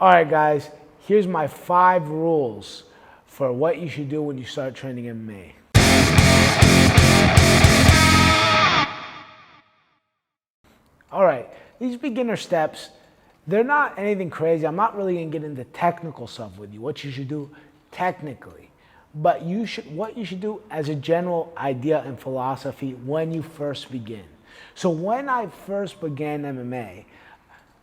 All right, guys, here's my 5 rules for what you should do when you start training MMA. All right, these beginner steps, they're not anything crazy. I'm not really gonna get into technical stuff with you, what you should do technically. But what you should do as a general idea and philosophy when you first begin. So when I first began MMA,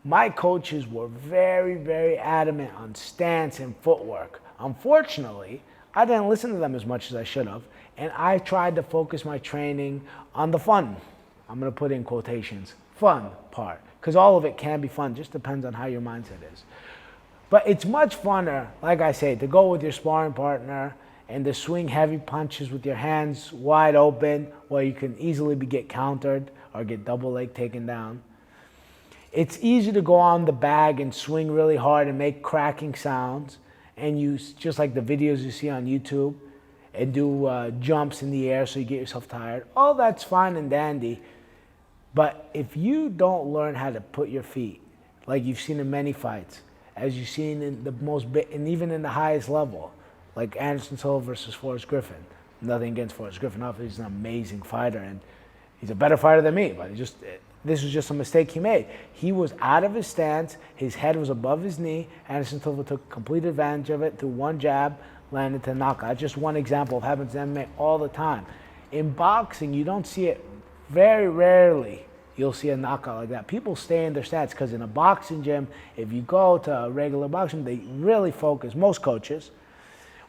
my coaches were very, very adamant on stance and footwork. Unfortunately, I didn't listen to them as much as I should have, and I tried to focus my training on the fun. I'm gonna put in quotations, fun part, because all of it can be fun, just depends on how your mindset is. But it's much funner, like I say, to go with your sparring partner and to swing heavy punches with your hands wide open where you can easily get countered or get double leg taken down. It's easy to go on the bag and swing really hard and make cracking sounds and use just like the videos you see on YouTube and do jumps in the air so you get yourself tired. All that's fine and dandy, but if you don't learn how to put your feet, like you've seen in many fights, as you've seen in the and even in the highest level, like Anderson Silva versus Forrest Griffin. Nothing against Forrest Griffin, obviously he's an amazing fighter and he's a better fighter than me, but this was just a mistake he made. He was out of his stance, his head was above his knee, Anderson Silva took complete advantage of it through one jab, landed to knockout. Just one example of happens in MMA all the time. In boxing, you don't see it, very rarely you'll see a knockout like that. People stay in their stance because in a boxing gym, if you go to a regular boxing, they really focus, most coaches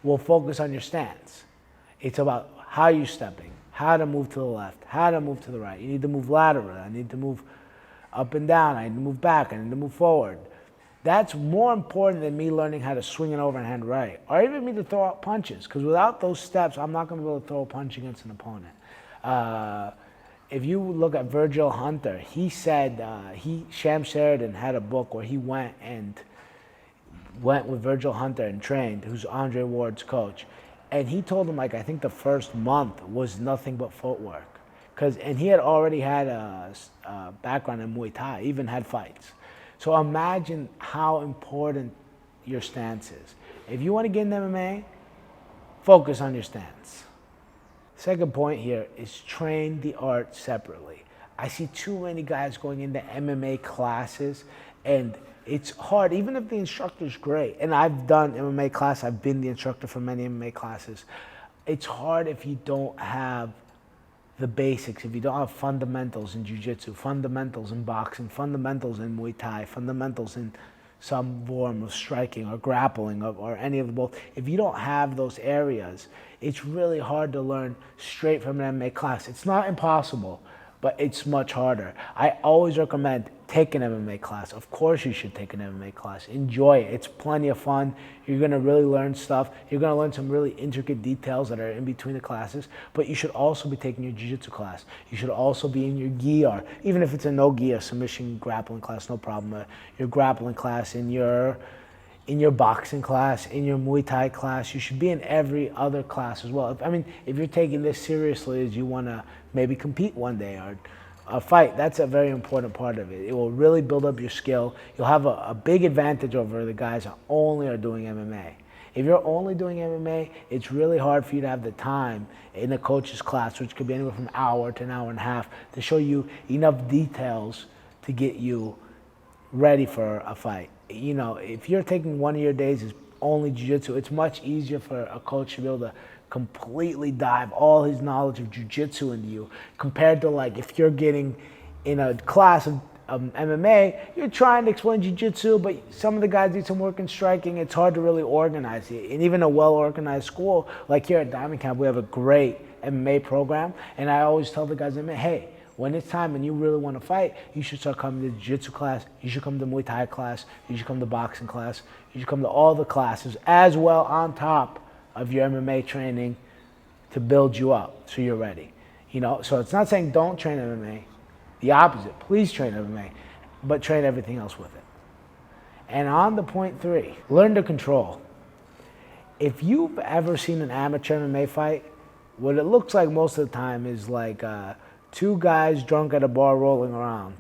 will focus on your stance. It's about how you're stepping, how to move to the left, how to move to the right. You need to move laterally. I need to move up and down. I need to move back. I need to move forward. That's more important than me learning how to swing an overhand right, or even me to throw out punches, because without those steps, I'm not going to be able to throw a punch against an opponent. If you look at Virgil Hunter, he said, Sham Sheridan had a book where he went with Virgil Hunter and trained, who's Andre Ward's coach. And he told him, like, I think the first month was nothing but footwork. And he had already had a background in Muay Thai, even had fights. So imagine how important your stance is. If you want to get into MMA, focus on your stance. Second point here is train the art separately. I see too many guys going into MMA classes and it's hard, even if the instructor's great. And I've done MMA class, I've been the instructor for many MMA classes. It's hard if you don't have the basics, if you don't have fundamentals in jiu-jitsu, fundamentals in boxing, fundamentals in Muay Thai, fundamentals in some form of striking or grappling or any of the both. If you don't have those areas, it's really hard to learn straight from an MMA class. It's not impossible, but it's much harder. I always recommend take an MMA class. Of course you should take an MMA class. Enjoy it. It's plenty of fun. You're going to really learn stuff. You're going to learn some really intricate details that are in between the classes, but you should also be taking your jiu-jitsu class. You should also be in your gi, or even if it's a no gi, a submission grappling class, no problem. Your grappling class, in your boxing class, in your Muay Thai class. You should be in every other class as well. If you're taking this seriously as you want to maybe compete one day or a fight, that's a very important part of it. It will really build up your skill. You'll have a big advantage over the guys that only are doing MMA. If you're only doing MMA, it's really hard for you to have the time in a coach's class, which could be anywhere from an hour to an hour and a half, to show you enough details to get you ready for a fight. You know, if you're taking one of your days as only jiu-jitsu, it's much easier for a coach to be able to completely dive all his knowledge of jiu-jitsu into you, compared to like if you're getting in a class of MMA, you're trying to explain jiu-jitsu, but some of the guys need some work in striking. It's hard to really organize it. And even a well-organized school, like here at Diamond Camp, we have a great MMA program, and I always tell the guys, hey, when it's time and you really want to fight, you should start coming to the jiu-jitsu class, you should come to Muay Thai class, you should come to boxing class, you should come to all the classes as well on top of your MMA training to build you up so you're ready. You know, so it's not saying don't train MMA, the opposite, please train MMA, but train everything else with it. And on to point 3, learn to control. If you've ever seen an amateur MMA fight, what it looks like most of the time is like 2 guys drunk at a bar rolling around.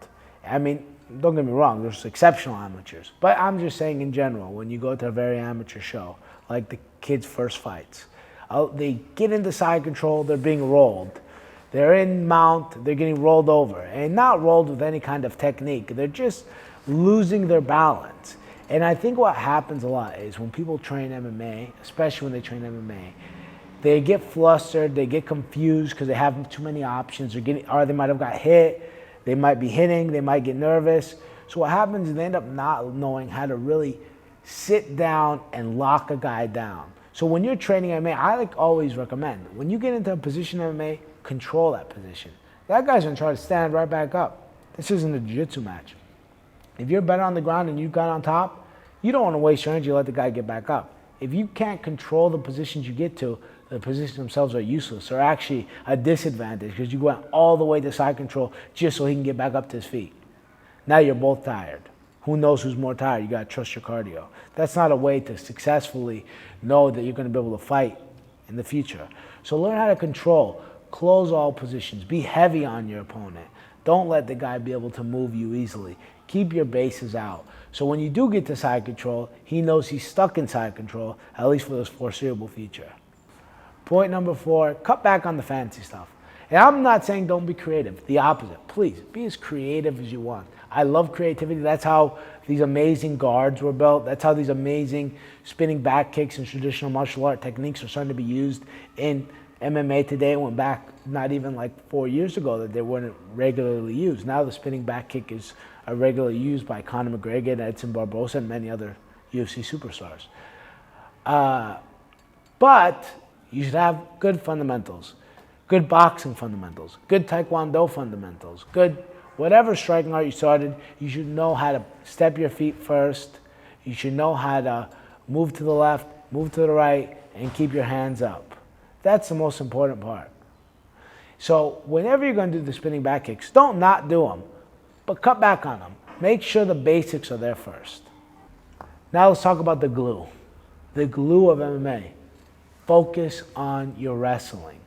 I mean, don't get me wrong, there's exceptional amateurs. But I'm just saying in general, when you go to a very amateur show, like the kids' first fights, they get into side control, they're being rolled. They're in mount, they're getting rolled over. And not rolled with any kind of technique. They're just losing their balance. And I think what happens a lot is when people train MMA, especially when they train MMA, they get flustered, they get confused because they have too many options, or they might have got hit, they might be hitting, they might get nervous. So what happens is they end up not knowing how to really sit down and lock a guy down. So when you're training MMA, I always recommend, when you get into a position in MMA, control that position. That guy's gonna try to stand right back up. This isn't a jiu-jitsu match. If you're better on the ground and you got on top, you don't want to waste your energy to let the guy get back up. If you can't control the positions you get to, the positions themselves are useless or actually a disadvantage because you went all the way to side control just so he can get back up to his feet. Now you're both tired. Who knows who's more tired? You got to trust your cardio. That's not a way to successfully know that you're going to be able to fight in the future. So learn how to control, close all positions, be heavy on your opponent. Don't let the guy be able to move you easily. Keep your bases out. So when you do get to side control, he knows he's stuck in side control, at least for the foreseeable future. Point number 4, cut back on the fancy stuff. And I'm not saying don't be creative. The opposite. Please, be as creative as you want. I love creativity. That's how these amazing guards were built. That's how these amazing spinning back kicks and traditional martial art techniques are starting to be used in MMA today. It went back not even like 4 years ago that they weren't regularly used. Now the spinning back kick is regularly used by Conor McGregor and Edson Barboza and many other UFC superstars. But you should have good fundamentals, good boxing fundamentals, good taekwondo fundamentals, good whatever striking art you started. You should know how to step your feet first. You should know how to move to the left, move to the right, and keep your hands up. That's the most important part. So whenever you're going to do the spinning back kicks, don't not do them, but cut back on them. Make sure the basics are there first. Now let's talk about the glue of MMA. Focus on your wrestling.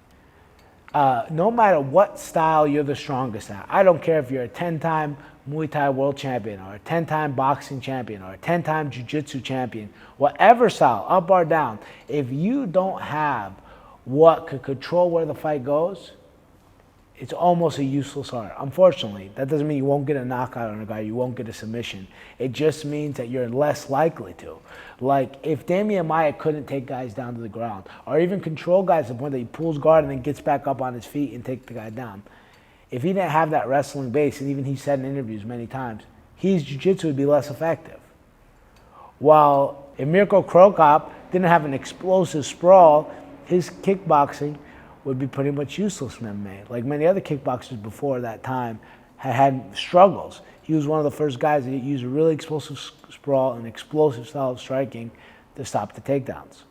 No matter what style you're the strongest at, I don't care if you're a 10-time Muay Thai world champion or a 10-time boxing champion or a 10-time jiu-jitsu champion, whatever style, up or down, if you don't have what could control where the fight goes, it's almost a useless art. Unfortunately, that doesn't mean you won't get a knockout on a guy, you won't get a submission. It just means that you're less likely to. Like if Damian Maia couldn't take guys down to the ground or even control guys to the point that he pulls guard and then gets back up on his feet and take the guy down. If he didn't have that wrestling base, and even he said in interviews many times, his jiu-jitsu would be less effective. While if Mirko Cro Cop didn't have an explosive sprawl, his kickboxing would be pretty much useless in MMA. Like many other kickboxers before that time had struggles. He was one of the first guys that used a really explosive sprawl and explosive style of striking to stop the takedowns.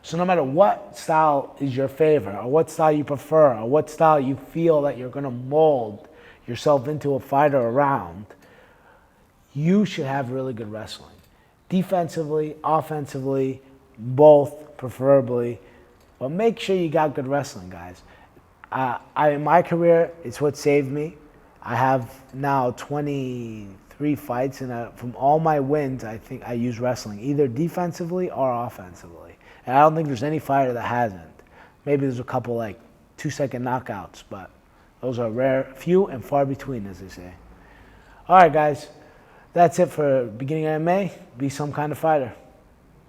So no matter what style is your favorite, or what style you prefer, or what style you feel that you're going to mold yourself into a fighter around, you should have really good wrestling. Defensively, offensively, both preferably. But make sure you got good wrestling, guys. In my career, it's what saved me. I have now 23 fights, and from all my wins, I think I use wrestling, either defensively or offensively. And I don't think there's any fighter that hasn't. Maybe there's a couple like 2-second knockouts, but those are rare, few and far between, as they say. All right, guys, that's it for beginning MMA. Be some kind of fighter.